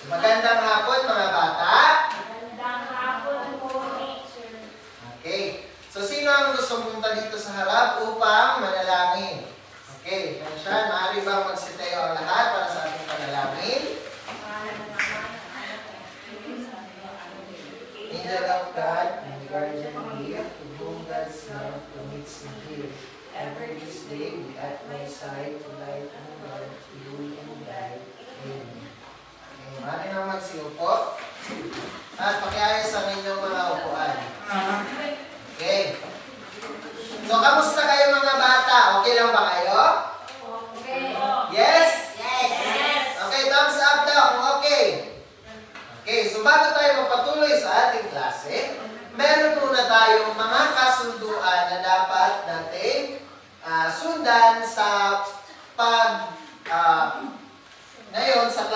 Magandang hapon mga bata. Magandang hapon po, teacher. Okay. So, sino ang gusto punta dito sa harap upang manalangin? Okay. Siya, maaari bang magsitayo ang lahat para sa ating panalangin? Angel of God and guardian dear, to whom God's love permits me here. Ever this day be at my side to light and love, to you and guide. Amen. Maraming naman magsiupo. At pakiayos ang inyong mga upuan. Okay. So, kamusta kayo mga bata? Okay lang ba kayo? Okay. Yes? Yes. Okay, thumbs up daw kung okay. Okay, so bago tayo magpatuloy sa ating klase, meron muna tayong mga kasunduan na dapat natin sundan sa ngayon sa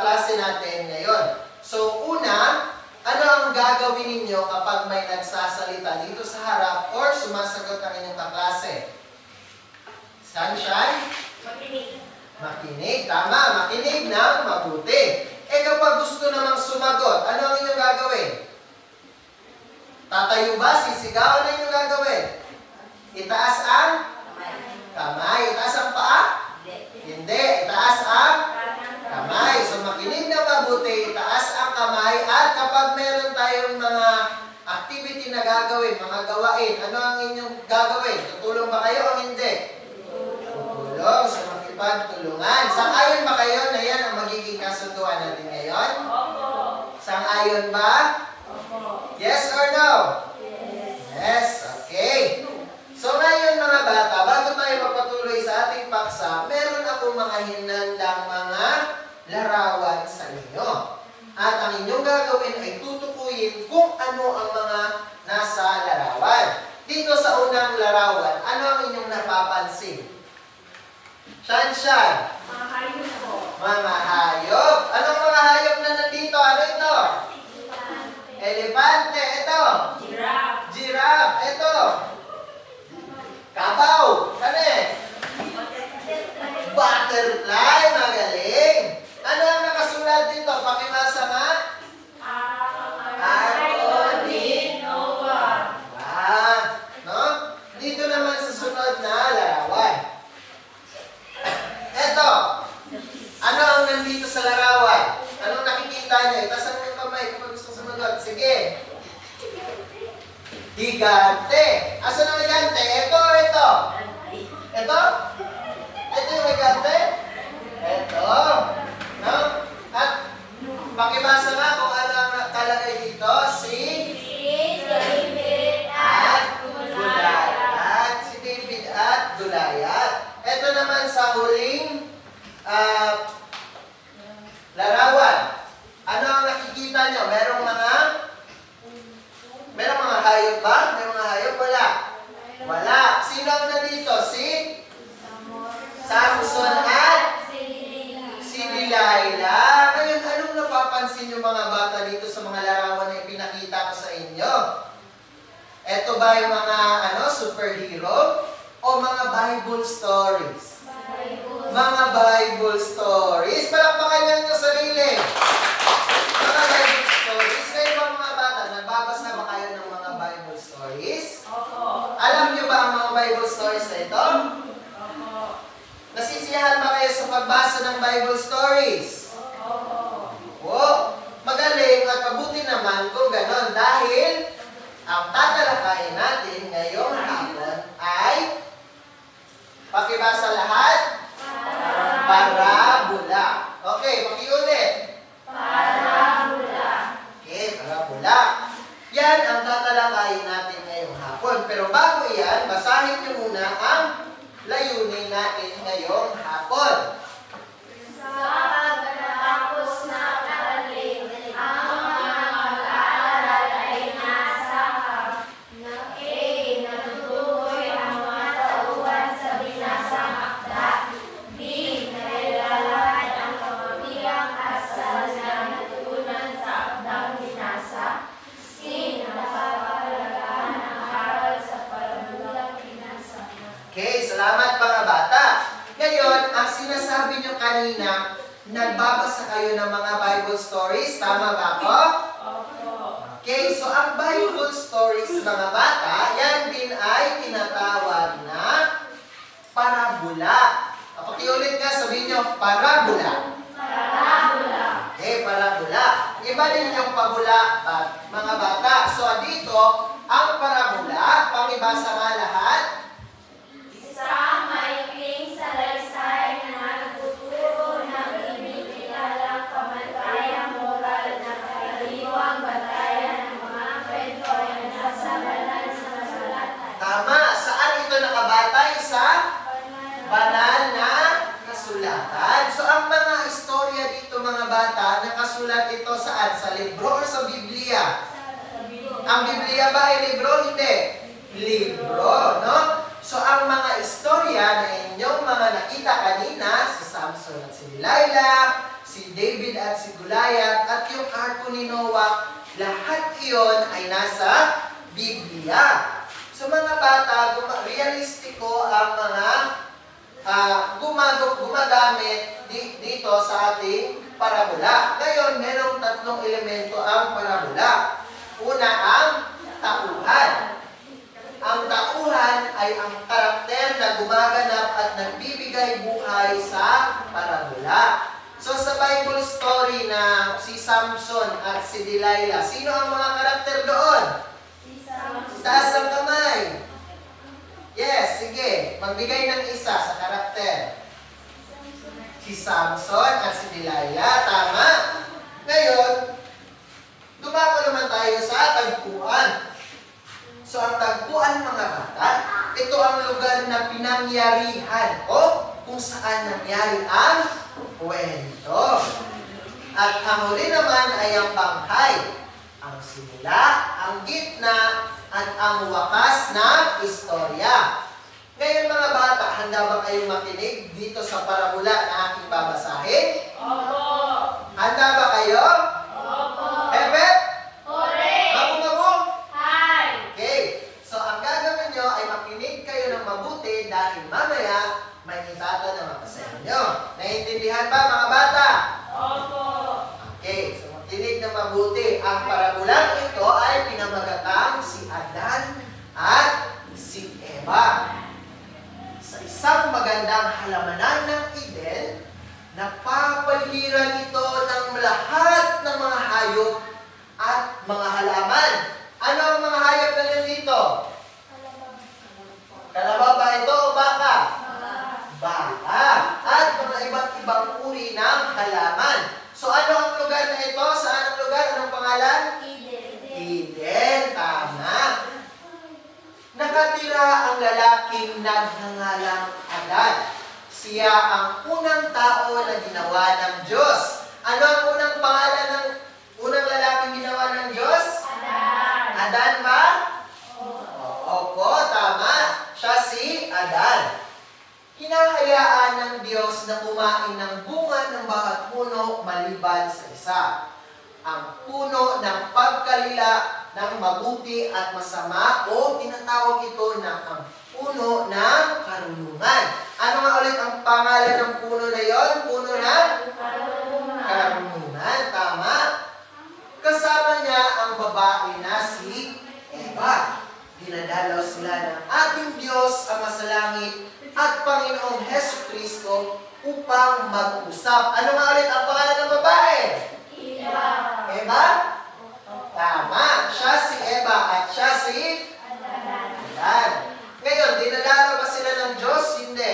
klase natin ngayon. So una, ano ang gagawin ninyo kapag may nagsasalita dito sa harap or sumasagot ang inyong kaklase? Sunshine? Makinig. Makinig. Tama, makinig ng mabuti. Eh kapag gusto namang sumagot, ano ang inyong gagawin? Tatayo ba? Sisigaw? Ano inyong gagawin? Itaas ang kamay. Itaas ang paa? Hindi. Itaas ang kamay. So makinig na mabuti, itaas ang kamay, at kapag meron tayong mga activity na gagawin, mga gawain, ano ang inyong gagawin? Tutulong ba kayo o hindi? Tutulong. So makipagtulungan. Sang-ayon ba kayo na yan ang magiging kasunduan natin ngayon? Opo. Sang-ayon ba? Opo. Yes or no? Yes. Yes. Okay. So ngayon mga bata, bago tayo magpatuloy sa ating paksa, meron akong mga hinandang mga larawan sa inyo. At ang inyong gagawin ay tutukuyin kung ano ang mga nasa larawan. Dito sa unang larawan, ano ang inyong napapansin? Shanshan. Mga hayop po. Mga hayop. Anong mga hayop na nandito? Ano ito? Elepante. Ito. Giraffe. Giraffe. Ito. Kabaw. Ano eh? Butterfly. Magaling. Ano ang nakasulat dito? Pakibasa nga. Arko ni Noah. No? Dito naman sa sunod na larawan. Eto. Ano ang nandito sa larawan? Anong nakikita niyo? Itasan mo yung kamay kapag gusto sumagot. Sige. Higante. Asan ang higante? Ito o ito? Ito? Ito yung higante? Ito. No? At pakibasa nga kung ano ang nakalagay dito. Si David at at Goliath. Si David at Goliath. Ito naman sa huling larawan. Ano ang nakikita nyo? Merong mga hayop ba? May mga hayop? Wala. Wala. Sino ang nandito? Si Samson at si Delilah. Ngayon, anong napapansin yung mga bata dito sa mga larawan na ipinakita ko sa inyo? Ito ba yung mga superhero o mga Bible stories? Mga Bible stories. Palakpakan niyo yung sarili. Mga Bible stories. Ngayon ba mga bata, nagbabasa ba kayo ng mga Bible stories? Opo. Alam niyo ba ang mga Bible stories na ito? Opo. Nasisiyahan ba kayo sa pagbasa ng Bible stories? Opo. Oo. Magaling at mabuti naman kung ganon dahil ang tatalakayin natin ngayong hapon ay pakibasa lahat. Parabola. Okay, pakiulit. Parabola. Okay, parabola. Yan ang tatalakayin natin ngayong hapon. Pero bago yan, basahin niyo muna ang layunin natin ngayong hapon. Sa pagkatapos na aralin, ang mga mag-aaral ay nasa natutukoy ang mga tauhan sa binasang akda. B. Nailalakad ang kamamihang asal na natutunan sa akdang binasa. C. Napapahalagaan ang aral sa parabulang binasa. Okay, salamat mga bata. Ngayon, ang sinasabi nyo kanina, nagbabasa kayo ng mga Bible Bible stories. Tama ba ako? Okay, so ang Bible stories, mga bata, yan din ay tinatawag na parabola. Pakiulit nga, sabihin nyo, parabola. Parabola. Okay, parabola. Iba din yung pabula, mga bata. So, dito, ang parabola, pangibasa nga lahat, Isang maikling salaysay na nagtuturo ng inikilalang kamantayang moral na karaniwang batayan ng mga kwento ay nasa banal sa kasulatan. tama. Saan ito nakabatay? Sa banal na kasulatan. So, ang mga istorya dito, mga bata, nakasulat ito saan? Sa libro o sa Biblia? Ang Biblia ba ay libro? Hindi. Libro, no? So, ang mga istorya na inyong mga nakita kanina, si Samson at si Delilah, si David at si Goliath, at yung arko ni Noah, lahat iyon ay nasa Biblia. So, mga bata, realistiko ang mga gumagamit dito sa ating parabola. Ngayon, merong tatlong elemento ang parabola. Una, ang tauhan. Ang tauhan ay ang karakter na gumaganap at nagbibigay buhay sa parabola. So, sa Bible story na si Samson at si Delilah, sino ang mga karakter doon? Taas ang kamay. Yes, sige. Magbigay ng isa sa karakter. Si Samson at si Delilah. Tama. Ngayon, dumako naman tayo sa tagpuan. So, ang tagpuan, mga bata, ito ang lugar na pinangyarihan o kung saan nangyari ang kwento. At ang huli naman ay ang banghay, ang simula, ang gitna, at ang wakas ng istorya. Ngayon, mga bata, handa ba kayong makinig dito sa parabola na aking babasahin? Opo. Handa ba kayo? Opo. Herbert? Correct. Mabu-mabu? Hi. Okay. So, ang gagawin nyo ay makinig kayo ng mabuti dahil mamaya may itatanong ako sa inyo. Naiintindihan ba, mga bata? Opo. Okay. So, makinig ng mabuti. Ang parabolang ito ay pinamagatang si Adan at si Eva. Sa isang magandang halamanan ng Eden, napapaligiran ito ng lahat ng mga hayop at mga halaman. Ano ang mga hayop na nandito? Kalabaw ba ito o baka? Baka. At mga iba't ibang uri ng halaman. So ano ang lugar na ito? Saan ang lugar? Anong pangalan? Eden. Tama. Nakatira ang lalaking nagngangalang Adan. Siya ang unang tao na ginawa ng Diyos. Ano ang unang pangalan ng unang lalaking ginawa ng Diyos? Adan. Adan ba? Opo, tama. Siya si Adan. Hinahayaan ng Diyos na kumain ng bunga ng bawat puno maliban sa isa. Ang puno ng pagkalila ng mabuti at masama o tinatawag ito na ang puno ng karunungan. Ano nga ulit ang pangalan ng puno na yon? Puno ng karunungan. Tama. Kasama niya ang babae na si Eva. Dinadalaw sila ng ating Diyos ang masalangit at Panginoong Hesukristo upang mag-usap. Ano nga ulit ang pangalan ng babae? Eva. Eva? Tama. Siya si Eva at siya si Adan. Ngayon, dinadalaw ba sila ng Diyos? Hindi.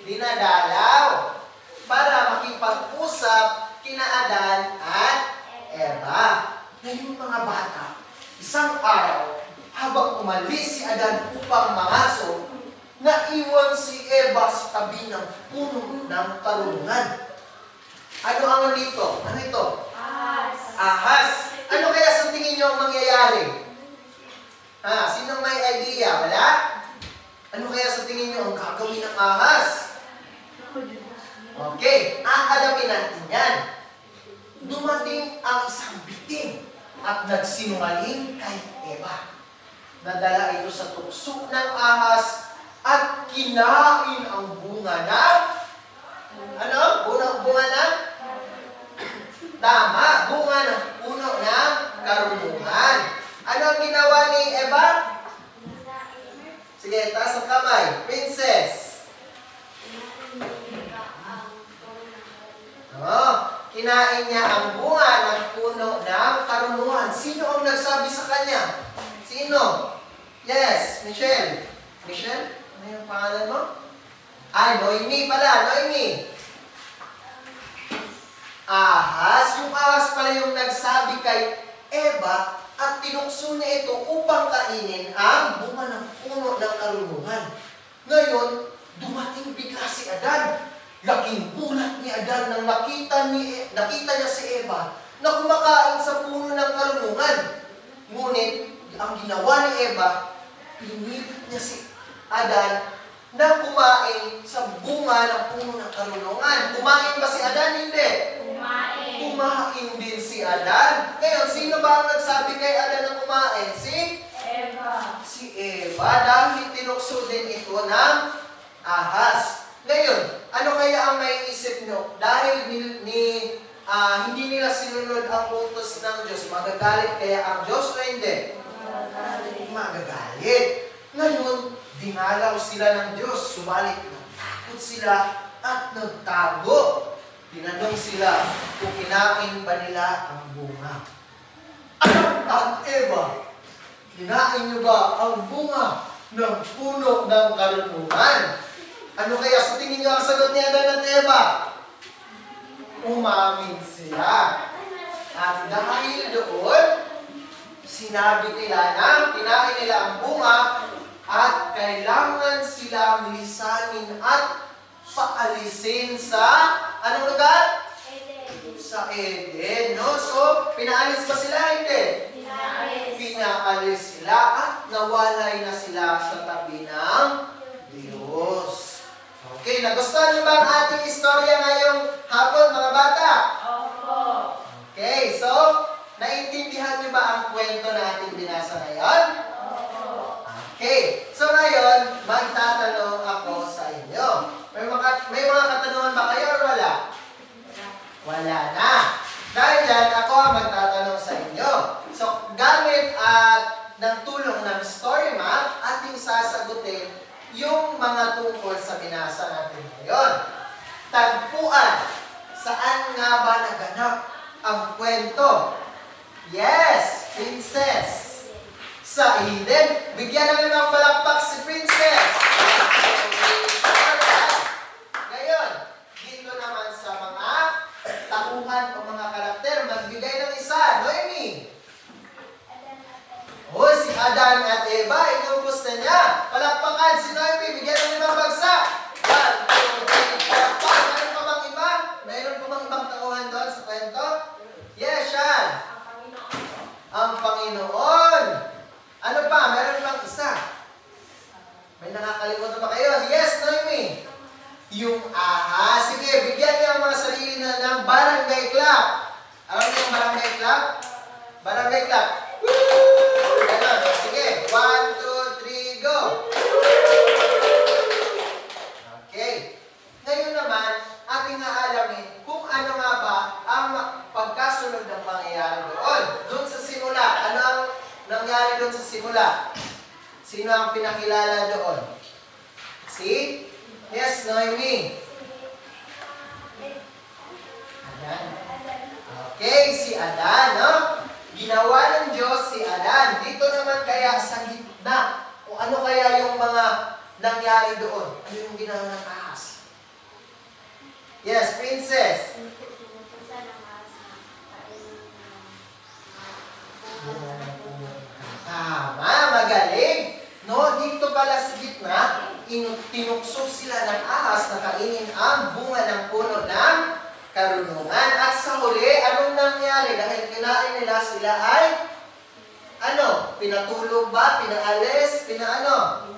Dinadalaw para makipag-usap kina Adan at Eva. Ngayon, mga bata, isang araw, habang umalis si Adan upang mangaso, naiwan si Eva sa tabi ng puno ng karunungan. Ano ang dito? Ano ito? Ahas. Ano kaya sa tingin nyo ang mangyayari? Sinong may idea? Wala? Ano kaya sa tingin nyo ang gagawin ng ahas? Okay, aalamin natin yan. Dumating ang isang bitin at nagsinungaling kay Eva. Nadala ito sa tukso ng ahas at kinain ang bunga ng bunga ng Tama, bunga ng puno ng karunungan. Ano ang ginawa ni Eva? Sige, taas ang kamay. Princess. Kinain niya ang bunga ng puno ng karunungan. Sino ang nagsabi sa kanya? Sino? Yes, Michelle. Michelle? Ano yung pangalan mo? Ay, Noemi pala. Noemi. Ahas. Yung ahas pala yung nagsabi kay Eva at tinukso niya ito upang kainin ang bunga ng puno ng karunungan. Ngayon, dumating bigla si Adan. Laking bulat ni Adan nang nakita niya si Eva na kumakain sa puno ng karunungan. Ngunit, ang ginawa ni Eva, pinilit niya si Adan na kumain sa bunga ng puno ng karunungan. Kumain ba si Adan? Hindi. Kumain din si Adan. Ngayon, sino ba ang nagsabi kay Adan na kumain? Si Eva. Si Eva, dahil tinukso din ito ng ahas. Ngayon, ano kaya ang may isip nyo? Dahil hindi nila sinunod ang utos ng Diyos, magagalit kaya ang Diyos o hindi? Magagalit. Ngayon, dinalaw sila ng Diyos, subalit natakot sila at nagtago. Tinanong sila kung kinain ba nila ang bunga. Adam at Eva, kinain niyo ba ang bunga ng puno ng karunungan? Ano kaya sa tingin niyo ang sagot ni Adan at Eva? Umamin sila. At dahil doon, sinabi nila na kinain nila ang bunga at kailangan silang lisanin at paalisin sa anong lugar? Eden. Sa Eden, no? So, pinaalis ba sila? Hindi. Pinaalis sila at nawalay na sila sa tabi ng Diyos. Okay, nagustuhan niyo ba ang ating istorya ngayong hapon, mga bata? Opo. Okay, so, naintindihan niyo ba ang kwento na ating binasa ngayon? Opo. Okay, so ngayon, magtatanong ako sa inyo. May mga katanungan ba kayo or wala? Wala na. Dahil yan, ako ang magtatanong sa inyo. So, gamit ng tulong ng story map, ating sasagutin yung mga tungkol sa binasa natin ngayon. Tagpuan. Saan nga ba naganap ang kwento? Yes, Princess. Sa Eden. Bigyan ng limang palakpak si Princess. Ngayon, dito naman sa mga tauhan o mga karakter, magbigay ng isa. Noemi. Oh, si Adan at Eva, inumpos na niya. Palakpakan si Noemi, bigyan ng limang bagsak. 1, 2, 3, 4, 5. Meron pa bang iba? Meron pa bang ibang tauhan doon sa kwento? Yes, Sean. Ang Panginoon. Ano pa? Meron bang isa? May nakakalimutan ba kayo? Yes, Noemi. Yung ahas. Sige, bigyan niyo ang mga sarili na ng barangay clap. Alam niyo yung barangay clap? Barangay clap. Woo! Ganon. Sige. 1, 2, 3, go! Okay. Ngayon naman, ating aalamin kung ano nga ba ang pagkasunod ng pangyayari doon. Doon sa simula. Ano ang nangyari doon sa simula? Sino ang pinakilala doon? Si? Yes, Noemi. Adan. Okay, si Adan, no? Ginawa ng Diyos si Adan. Dito naman kaya sa gitna. O ano kaya yung mga nangyari doon? Ano yung ginawa ng ahas? Yes, Princess. Tama, magaling. No, dito pala sa gitna, tinukso sila ng ahas na kainin ang bunga ng puno ng karunungan. At sa huli, anong nangyari? Dahil kinain nila, sila ay ano? Pinatulog ba? Pinaalis? Pinaano?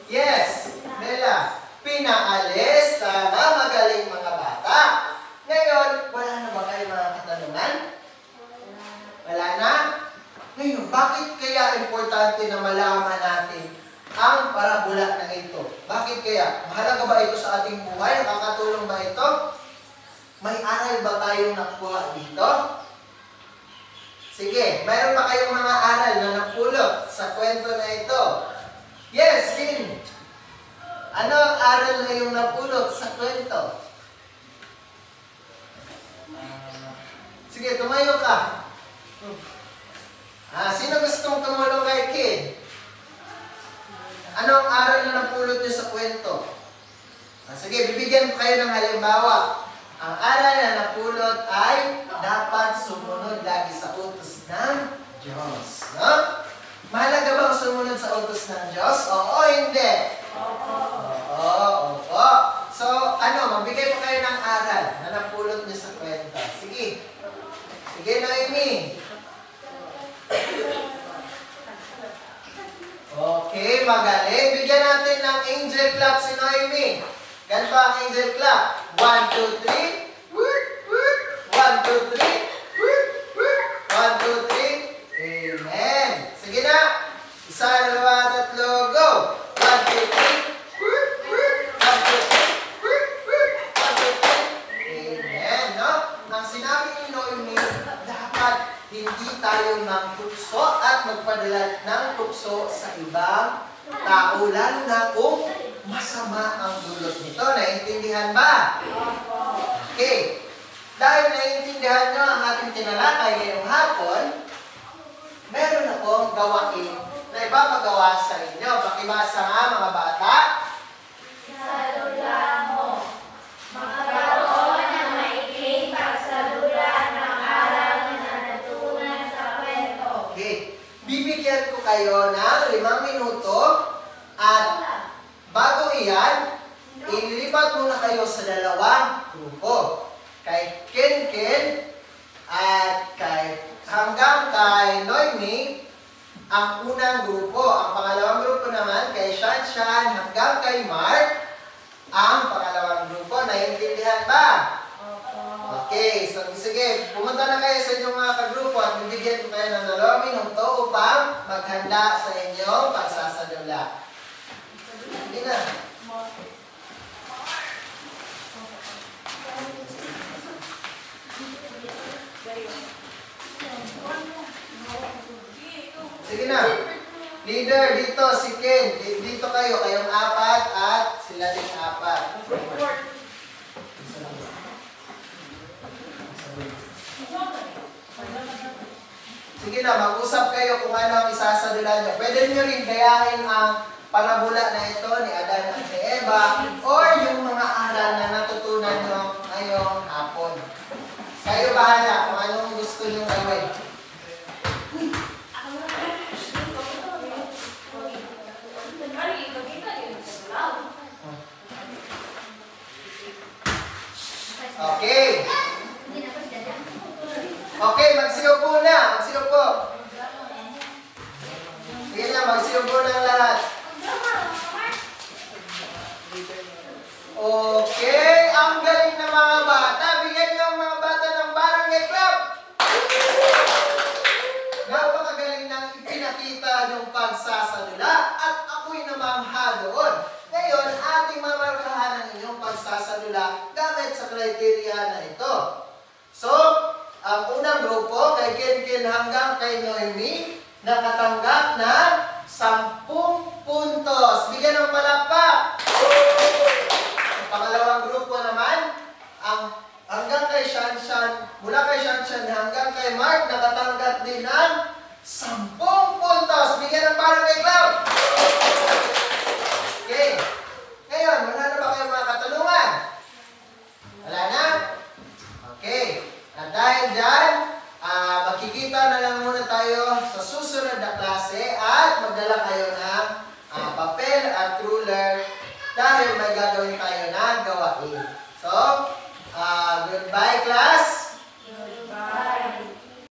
Yes, Bella. Pinaalis. Tama, magaling mga bata. Ngayon, wala na ba kayo mga katanungan? Wala na? Ngayon, bakit kaya importante na malaman natin ang parabola na ito? Bakit kaya? Mahalaga ba ito sa ating buhay? Nakakatulong ba ito? May aral ba tayong nakuha dito? Sige, mayroon ba kayong mga aral na napulot sa kwento na ito? Yes, Lynn. Ano ang aral na yung napulot sa kwento? Sige, tumayo ka. Sino gustong tumulong kay Kid? Ano ang aral na napulot niyo sa kwento? Sige, bibigyan ko kayo ng halimbawa. Ang aral na napulot ay dapat sumunod lagi sa utos ng Diyos. No? Mahalaga bang sumunod sa utos ng Diyos? Oo, hindi. Oo, opo. So, magbigay po kayo ng aral na napulot niyo sa kwento. Sige. Sige, Noemi. Okay, magaling. Bigyan natin ng angel clap si Noemi. Ganito ang angel clap. 1, 2, 3. 1, 2, 3. 1, 2, 3. Amen. Sige na. 1, 2, 3, go. 1, 2, 3. 1, 2, 3. 1, 2, 3. 1, 2, 3. Amen. No? Ang sinabi ni Noemi, dapat hindi tayo magtukso at magpadala ng tukso sa ibang tao, lalo na kung masama ang dulot nito. Naintindihan ba? Okay. Dahil naiintindihan nyo ang ating tinalakay ngayong hapon, meron akong gawain na ipapagawa sa inyo. Pakibasa nga mga bata. Sa lula mo, magkaroon ng maikling pagsalula ng aral na natutunan sa kwento. Okay. Bibigyan ko kayo ng 5 minuto at bago iyan, ililipat muna kayo sa dalawang grupo. Kay Ken at hanggang kay Noemi, ang unang grupo. Ang pangalawang grupo naman kay Shanshan hanggang kay Mark, ang pangalawang grupo. Naiintindihan ba? Okay, so sige, pumunta na kayo sa inyong mga kagrupo at bibigyan ko kayo ng 2 minuto upang maghanda sa inyong pagsasadula. Hindi na. Sige na. Leader, dito si Ken. Dito kayo, kayong 4 at sila din 4. Sige na, mag-usap kayo kung ano ang isasadula nyo. Pwede nyo rin gayahin ang parabula na ito ni Adan at ni Eva or yung mga aral na natutunan nyo ngayong hapon. Kayo bahala kung anong gusto nyo gawin. Okay. Okay, magsiupo na. Magsiupo. Sige na, magsiupo na ang lahat. Okay, ang galing ng mga bata. Bigyan niyo ang mga bata ng barangay club. Napakagaling ng ipinakita yung pagsasalula at ako'y namangha doon. Ngayon, ating mamarkahan ang inyong pagsasalula gamit sa criteria na ito. So, ang unang grupo, kay Ken hanggang kay Noemi, nakatanggap ng 10 puntos. Bigyan ng palakpak. Ang pangalawang grupo naman, hanggang kay Shanshan, mula kay Shanshan hanggang kay Mark, nakatanggap din ng 10 puntos. Bigyan ng barangay club. Okay. Ngayon, wala na ba kayong mga katanungan? Wala na? Okay. At dahil dyan, magkikita na lang muna tayo sa susunod na klase at magdala kayo ng papel at ruler dahil may gagawin tayo na gawain.